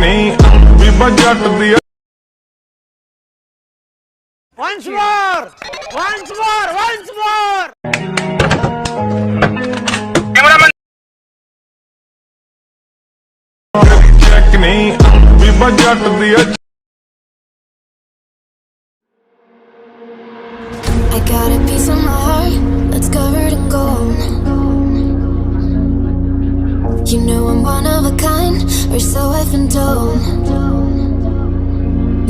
ਨਹੀਂ ਬੀਬਾ ਜੱਟ ਦੀ Once more! Once more! Once more! Check ਨਹੀਂ ਬੀਬਾ ਜੱਟ ਦੀ I got a piece of my heart that's covered in gold. You know I'm one of a kind, or so I've been told.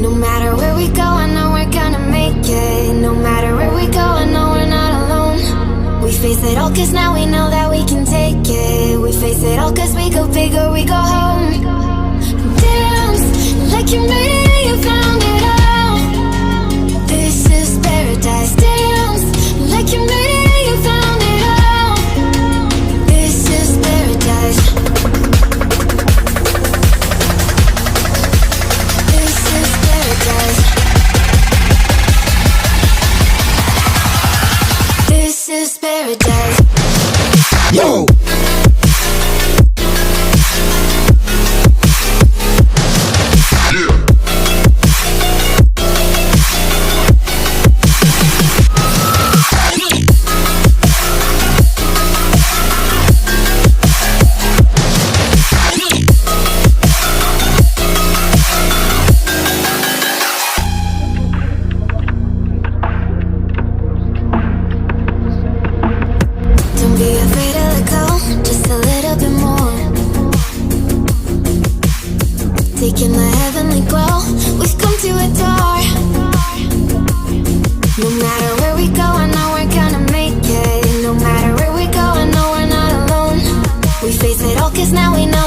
No matter where we go, I know we're gonna make it. No matter where we go, I know we're not alone. We face it all cause now we know that we can take it. We face it all cause we go big or we go home. Dance like you made it, you found it all. This is paradise. Dance like you made it, you found it all. This is paradise. This is paradise. This is paradise. Yo! Don't be afraid to let go, just a little bit more. Taking the heavenly glow, we've come to adore. No matter where we go, I know we're gonna make it. No matter where we go, I know we're not alone. We face it all cause now we know